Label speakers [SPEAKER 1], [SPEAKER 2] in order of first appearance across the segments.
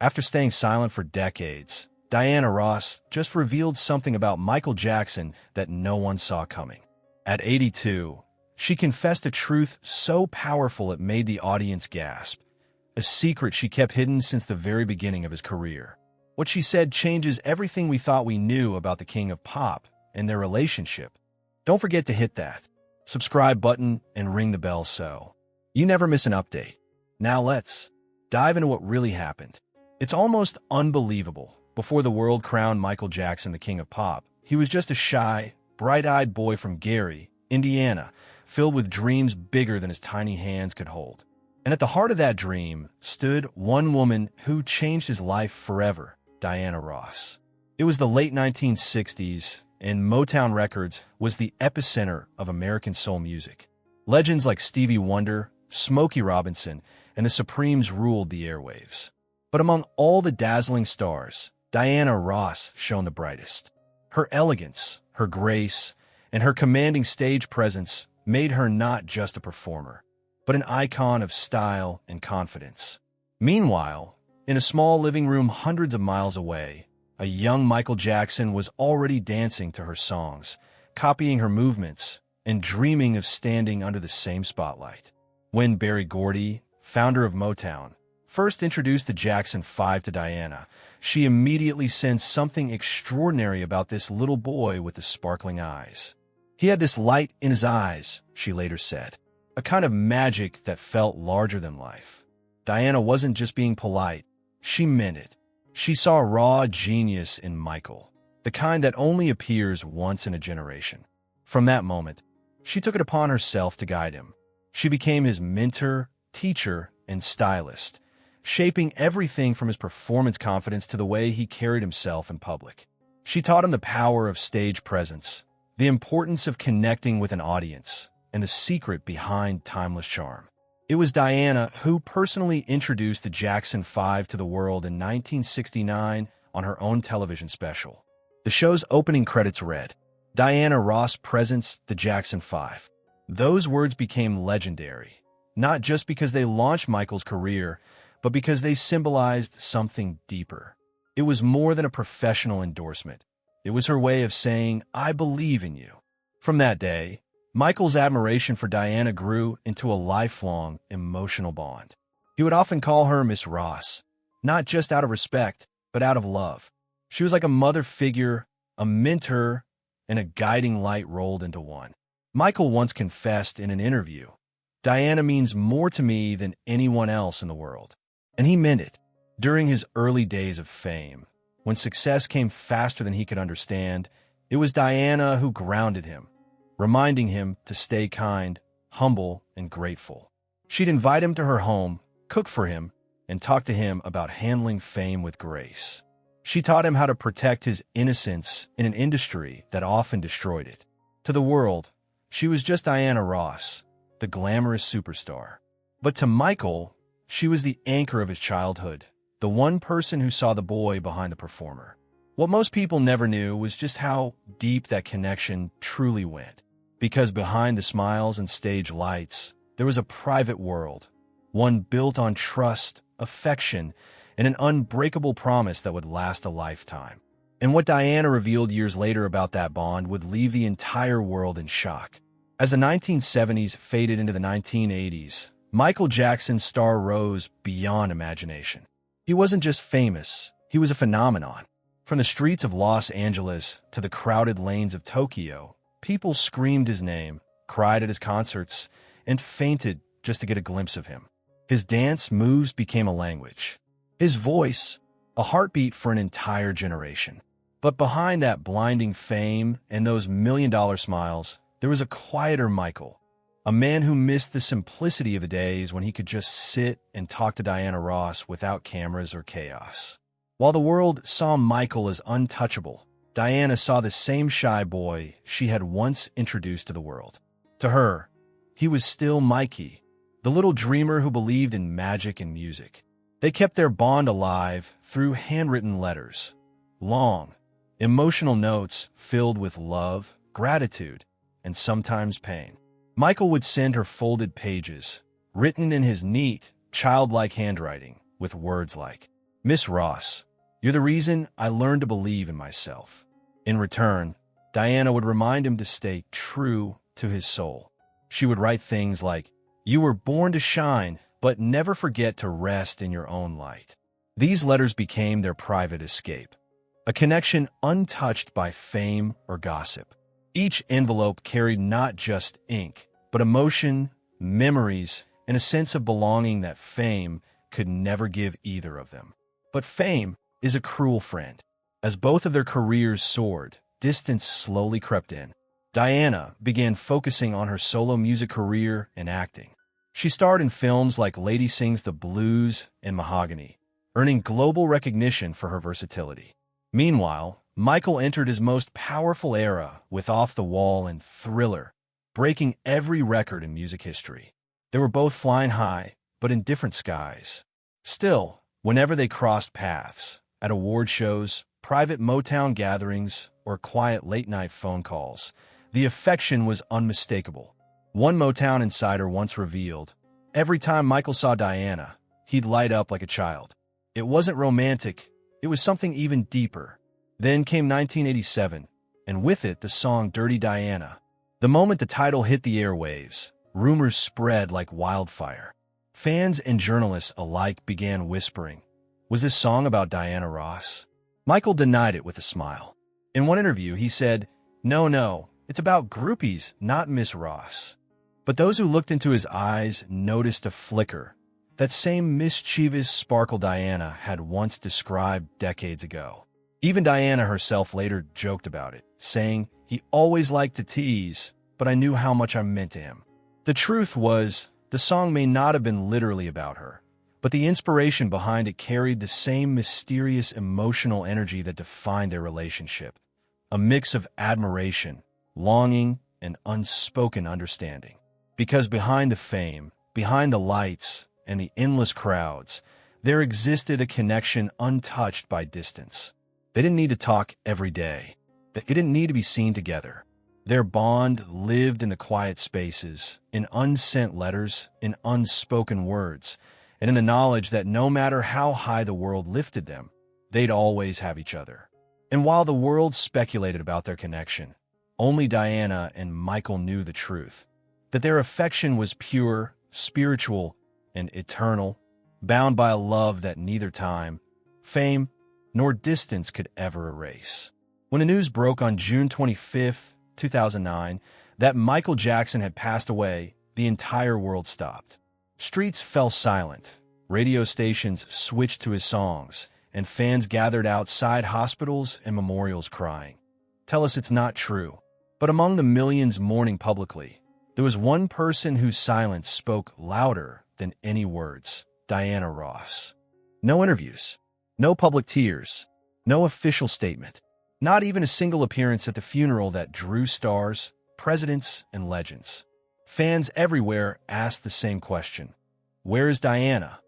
[SPEAKER 1] After staying silent for decades, Diana Ross just revealed something about Michael Jackson that no one saw coming. At 82, she confessed a truth so powerful it made the audience gasp, a secret she kept hidden since the very beginning of his career. What she said changes everything we thought we knew about the king of pop and their relationship. Don't forget to hit that subscribe button and ring the bell so you never miss an update. Now let's dive into what really happened. It's almost unbelievable. Before the world crowned Michael Jackson the king of pop, he was just a shy, bright-eyed boy from Gary, Indiana, filled with dreams bigger than his tiny hands could hold. And at the heart of that dream stood one woman who changed his life forever, Diana Ross. It was the late 1960s, and Motown Records was the epicenter of American soul music. Legends like Stevie Wonder, Smokey Robinson, and the Supremes ruled the airwaves. But among all the dazzling stars, Diana Ross shone the brightest. Her elegance, her grace, and her commanding stage presence made her not just a performer, but an icon of style and confidence. Meanwhile, in a small living room hundreds of miles away, a young Michael Jackson was already dancing to her songs, copying her movements, and dreaming of standing under the same spotlight. When Berry Gordy, founder of Motown, first introduced the Jackson 5 to Diana, she immediately sensed something extraordinary about this little boy with the sparkling eyes. He had this light in his eyes, she later said, a kind of magic that felt larger than life. Diana wasn't just being polite, she meant it. She saw raw genius in Michael, the kind that only appears once in a generation. From that moment, she took it upon herself to guide him. She became his mentor, teacher, and stylist, shaping everything from his performance confidence to the way he carried himself in public. She taught him the power of stage presence, the importance of connecting with an audience, and the secret behind timeless charm. It was Diana who personally introduced the Jackson 5 to the world in 1969 on her own television special. The show's opening credits read, "Diana Ross presents the Jackson 5." Those words became legendary, not just because they launched Michael's career, but because they symbolized something deeper. It was more than a professional endorsement. It was her way of saying, "I believe in you." From that day, Michael's admiration for Diana grew into a lifelong, emotional bond. He would often call her Miss Ross, not just out of respect, but out of love. She was like a mother figure, a mentor, and a guiding light rolled into one. Michael once confessed in an interview, "Diana means more to me than anyone else in the world." And he meant it. During his early days of fame, when success came faster than he could understand, it was Diana who grounded him, reminding him to stay kind, humble, and grateful. She'd invite him to her home, cook for him, and talk to him about handling fame with grace. She taught him how to protect his innocence in an industry that often destroyed it. To the world, she was just Diana Ross, the glamorous superstar. But to Michael, she was the anchor of his childhood, the one person who saw the boy behind the performer. What most people never knew was just how deep that connection truly went. Because behind the smiles and stage lights, there was a private world, one built on trust, affection, and an unbreakable promise that would last a lifetime. And what Diana revealed years later about that bond would leave the entire world in shock. As the 1970s faded into the 1980s, Michael Jackson's star rose beyond imagination. He wasn't just famous, he was a phenomenon. From the streets of Los Angeles to the crowded lanes of Tokyo, people screamed his name, cried at his concerts, and fainted just to get a glimpse of him. His dance moves became a language. His voice, a heartbeat for an entire generation. But behind that blinding fame and those million-dollar smiles, there was a quieter Michael, a man who missed the simplicity of the days when he could just sit and talk to Diana Ross without cameras or chaos. While the world saw Michael as untouchable, Diana saw the same shy boy she had once introduced to the world. To her, he was still Mikey, the little dreamer who believed in magic and music. They kept their bond alive through handwritten letters, long, emotional notes filled with love, gratitude, and sometimes pain. Michael would send her folded pages, written in his neat, childlike handwriting, with words like, "Miss Ross, you're the reason I learned to believe in myself." In return, Diana would remind him to stay true to his soul. She would write things like, "You were born to shine, but never forget to rest in your own light." These letters became their private escape, a connection untouched by fame or gossip. Each envelope carried not just ink, but emotion, memories, and a sense of belonging that fame could never give either of them. But fame is a cruel friend. As both of their careers soared, distance slowly crept in. Diana began focusing on her solo music career and acting. She starred in films like Lady Sings the Blues and Mahogany, earning global recognition for her versatility. Meanwhile, Michael entered his most powerful era with Off the Wall and Thriller, breaking every record in music history. They were both flying high, but in different skies. Still, whenever they crossed paths, at award shows, private Motown gatherings, or quiet late-night phone calls, the affection was unmistakable. One Motown insider once revealed, every time Michael saw Diana, he'd light up like a child. It wasn't romantic, it was something even deeper. Then came 1987, and with it the song Dirty Diana. The moment the title hit the airwaves, rumors spread like wildfire. Fans and journalists alike began whispering, "Was this song about Diana Ross?" Michael denied it with a smile. In one interview, he said, No, it's about groupies, not Miss Ross." But those who looked into his eyes noticed a flicker, that same mischievous sparkle Diana had once described decades ago. Even Diana herself later joked about it, saying, "He always liked to tease, but I knew how much I meant to him." The truth was, the song may not have been literally about her, but the inspiration behind it carried the same mysterious emotional energy that defined their relationship, a mix of admiration, longing, and unspoken understanding. Because behind the fame, behind the lights, and the endless crowds, there existed a connection untouched by distance. They didn't need to talk every day. They didn't need to be seen together. Their bond lived in the quiet spaces, in unsent letters, in unspoken words, and in the knowledge that no matter how high the world lifted them, they'd always have each other. And while the world speculated about their connection, only Diana and Michael knew the truth, that their affection was pure, spiritual, and eternal, bound by a love that neither time, fame, nor distance could ever erase. When the news broke on June 25, 2009, that Michael Jackson had passed away, the entire world stopped. Streets fell silent, radio stations switched to his songs, and fans gathered outside hospitals and memorials crying, "Tell us it's not true." But among the millions mourning publicly, there was one person whose silence spoke louder than any words: Diana Ross. No interviews, no public tears, no official statement, not even a single appearance at the funeral that drew stars, presidents, and legends. Fans everywhere asked the same question: where is Diana?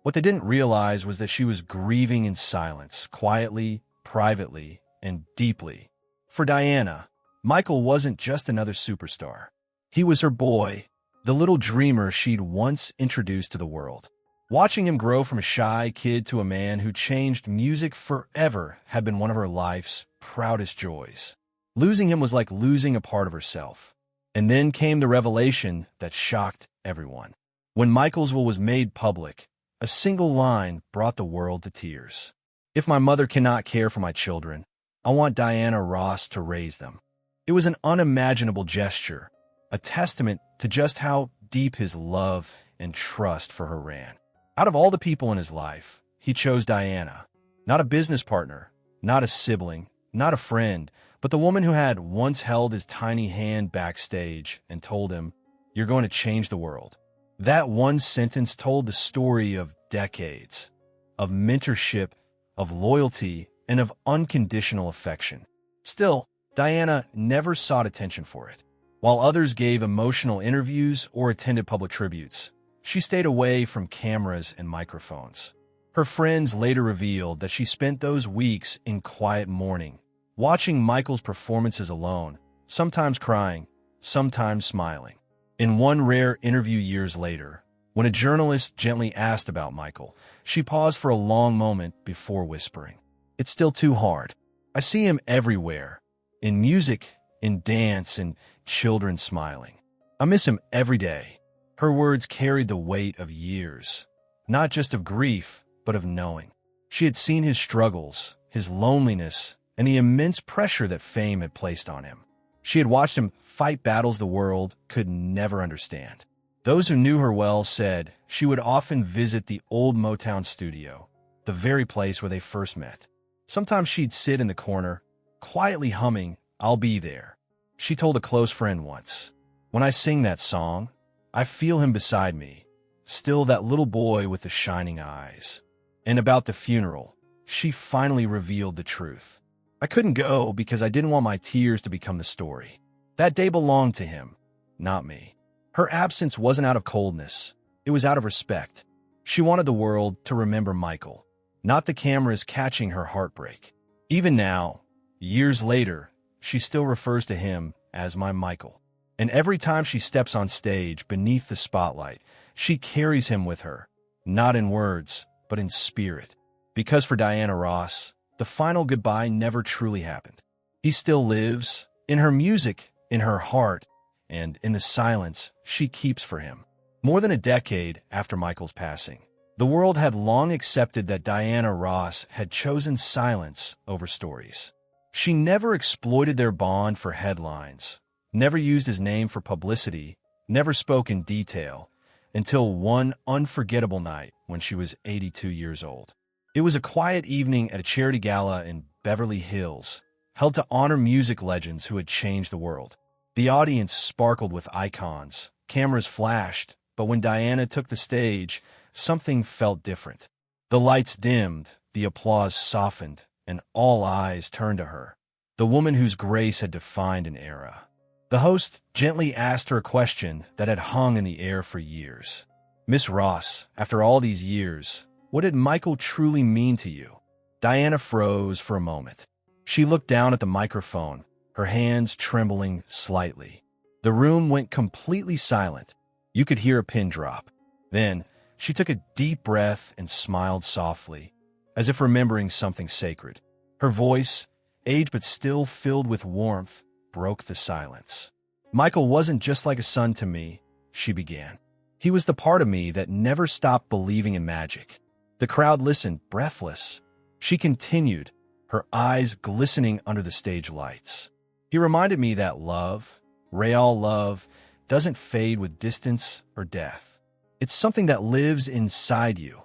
[SPEAKER 1] What they didn't realize was that she was grieving in silence, quietly, privately, and deeply. For Diana, Michael wasn't just another superstar. He was her boy, the little dreamer she'd once introduced to the world. Watching him grow from a shy kid to a man who changed music forever had been one of her life's proudest joys. Losing him was like losing a part of herself. And then came the revelation that shocked everyone. When Michael's will was made public, a single line brought the world to tears. "If my mother cannot care for my children, I want Diana Ross to raise them." It was an unimaginable gesture, a testament to just how deep his love and trust for her ran. Out of all the people in his life, he chose Diana. Not a business partner, not a sibling, not a friend, but the woman who had once held his tiny hand backstage and told him, "You're going to change the world." That one sentence told the story of decades, of mentorship, of loyalty, and of unconditional affection. Still, Diana never sought attention for it. While others gave emotional interviews or attended public tributes, she stayed away from cameras and microphones. Her friends later revealed that she spent those weeks in quiet mourning, watching Michael's performances alone, sometimes crying, sometimes smiling. In one rare interview years later, When a journalist gently asked about Michael, she paused for a long moment before whispering, "It's still too hard. I see him everywhere, in music, in dance, in children smiling. I miss him every day." Her words carried the weight of years, not just of grief, but of knowing. She had seen his struggles, his loneliness, and the immense pressure that fame had placed on him. She had watched him fight battles the world could never understand. Those who knew her well said she would often visit the old Motown studio, the very place where they first met. Sometimes she'd sit in the corner, quietly humming, "I'll Be There." She told a close friend once, "When I sing that song, I feel him beside me, still that little boy with the shining eyes." And about the funeral, she finally revealed the truth. "I couldn't go because I didn't want my tears to become the story. That day belonged to him, not me." Her absence wasn't out of coldness. It was out of respect. She wanted the world to remember Michael, not the cameras catching her heartbreak. Even now, years later, she still refers to him as my Michael. And every time she steps on stage beneath the spotlight, she carries him with her, not in words, but in spirit. Because for Diana Ross, the final goodbye never truly happened. He still lives, in her music, in her heart, and in the silence she keeps for him. More than a decade after Michael's passing, the world had long accepted that Diana Ross had chosen silence over stories. She never exploited their bond for headlines, never used his name for publicity, never spoke in detail, until one unforgettable night when she was 82 years old. It was a quiet evening at a charity gala in Beverly Hills, held to honor music legends who had changed the world. The audience sparkled with icons, cameras flashed, but when Diana took the stage, something felt different. The lights dimmed, the applause softened, and all eyes turned to her, the woman whose grace had defined an era. The host gently asked her a question that had hung in the air for years. "Miss Ross, after all these years, what did Michael truly mean to you?" Diana froze for a moment. She looked down at the microphone, her hands trembling slightly. The room went completely silent. You could hear a pin drop. Then, she took a deep breath and smiled softly, as if remembering something sacred. Her voice, aged but still filled with warmth, broke the silence. "Michael wasn't just like a son to me," she began. "He was the part of me that never stopped believing in magic." The crowd listened, breathless. She continued, her eyes glistening under the stage lights. "He reminded me that love, real love, doesn't fade with distance or death. It's something that lives inside you,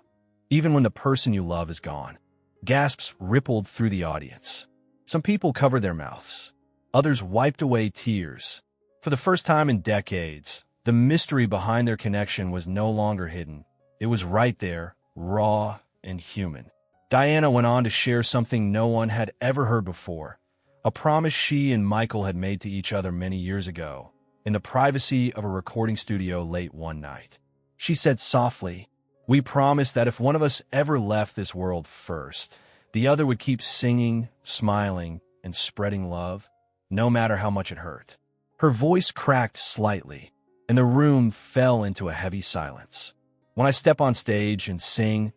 [SPEAKER 1] even when the person you love is gone." Gasps rippled through the audience. Some people covered their mouths. Others wiped away tears. For the first time in decades, the mystery behind their connection was no longer hidden. It was right there, raw and human. Diana went on to share something no one had ever heard before, a promise she and Michael had made to each other many years ago, in the privacy of a recording studio late one night. She said softly, "We promised that if one of us ever left this world first, the other would keep singing, smiling, and spreading love, no matter how much it hurt." Her voice cracked slightly, and the room fell into a heavy silence. "When I step on stage and sing,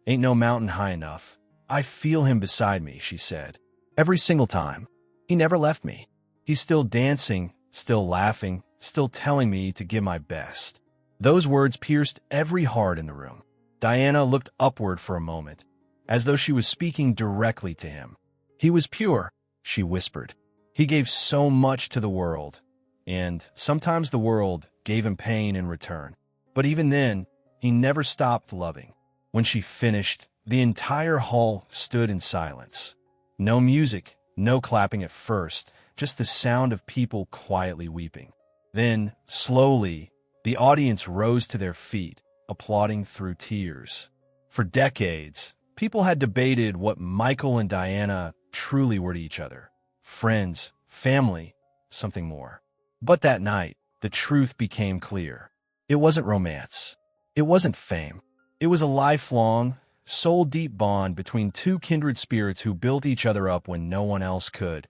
[SPEAKER 1] 'Ain't No Mountain High Enough,' I feel him beside me," she said. "Every single time. He never left me. He's still dancing, still laughing, still telling me to give my best." Those words pierced every heart in the room. Diana looked upward for a moment, as though she was speaking directly to him. "He was pure," she whispered. "He gave so much to the world, and sometimes the world gave him pain in return. But even then, he never stopped loving." When she finished, the entire hall stood in silence. No music, no clapping at first, just the sound of people quietly weeping. Then, slowly, the audience rose to their feet, applauding through tears. For decades, people had debated what Michael and Diana truly were to each other. Friends, family, something more. But that night, the truth became clear. It wasn't romance. It wasn't fame. It was a lifelong, soul-deep bond between two kindred spirits who built each other up when no one else could.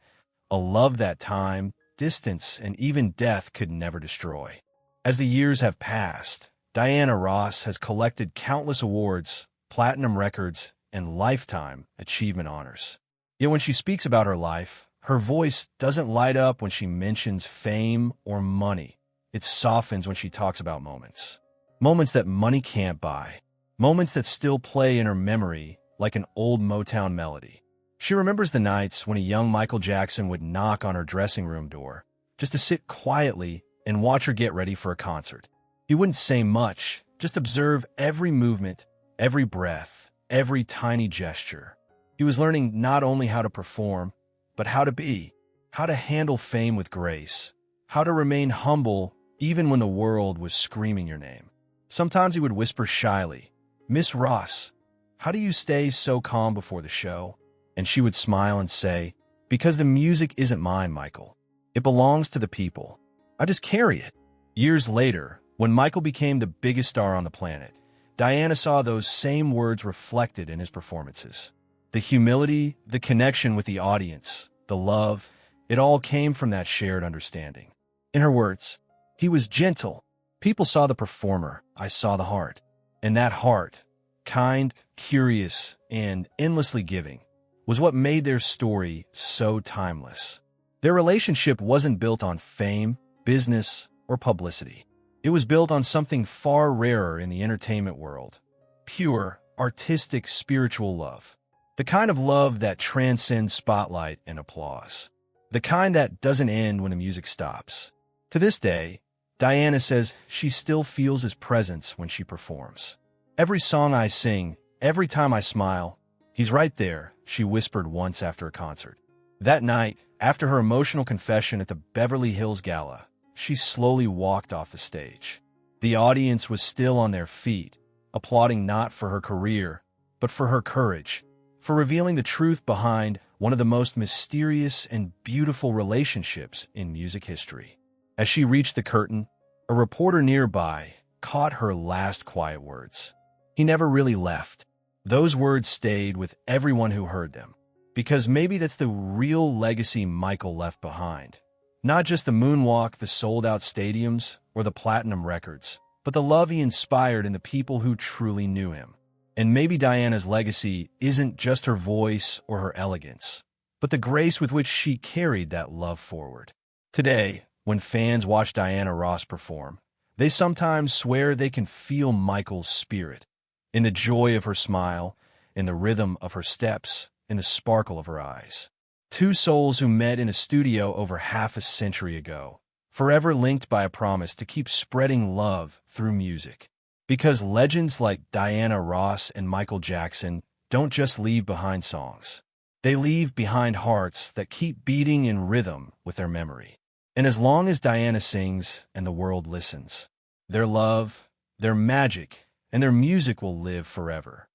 [SPEAKER 1] A love that time, distance, and even death could never destroy. As the years have passed, Diana Ross has collected countless awards, platinum records, and lifetime achievement honors. Yet when she speaks about her life, her voice doesn't light up when she mentions fame or money. It softens when she talks about moments. Moments that money can't buy. Moments that still play in her memory like an old Motown melody. She remembers the nights when a young Michael Jackson would knock on her dressing room door just to sit quietly and watch her get ready for a concert. He wouldn't say much, just observe every movement, every breath, every tiny gesture. He was learning not only how to perform, but how to be, how to handle fame with grace, how to remain humble even when the world was screaming your name. Sometimes he would whisper shyly, "Miss Ross, how do you stay so calm before the show?" And she would smile and say, "Because the music isn't mine, Michael. It belongs to the people. I just carry it." Years later, when Michael became the biggest star on the planet, Diana saw those same words reflected in his performances. The humility, the connection with the audience, the love, it all came from that shared understanding. In her words, "He was gentle. People saw the performer. I saw the heart." And that heart, kind, curious, and endlessly giving, was what made their story so timeless. Their relationship wasn't built on fame, business, or publicity. It was built on something far rarer in the entertainment world: pure, artistic, spiritual love. The kind of love that transcends spotlight and applause. The kind that doesn't end when the music stops. To this day, Diana says she still feels his presence when she performs. "Every song I sing, every time I smile, he's right there," she whispered once after a concert. That night, after her emotional confession at the Beverly Hills Gala, she slowly walked off the stage. The audience was still on their feet, applauding not for her career, but for her courage, for revealing the truth behind one of the most mysterious and beautiful relationships in music history. As she reached the curtain, a reporter nearby caught her last quiet words. "He never really left." Those words stayed with everyone who heard them, because maybe that's the real legacy Michael left behind. Not just the moonwalk, the sold-out stadiums, or the platinum records, but the love he inspired in the people who truly knew him. And maybe Diana's legacy isn't just her voice or her elegance, but the grace with which she carried that love forward. Today, when fans watch Diana Ross perform, they sometimes swear they can feel Michael's spirit, in the joy of her smile, in the rhythm of her steps, in the sparkle of her eyes. Two souls who met in a studio over half a century ago, forever linked by a promise to keep spreading love through music. Because legends like Diana Ross and Michael Jackson don't just leave behind songs. They leave behind hearts that keep beating in rhythm with their memory. And as long as Diana sings and the world listens, their love, their magic, and their music will live forever.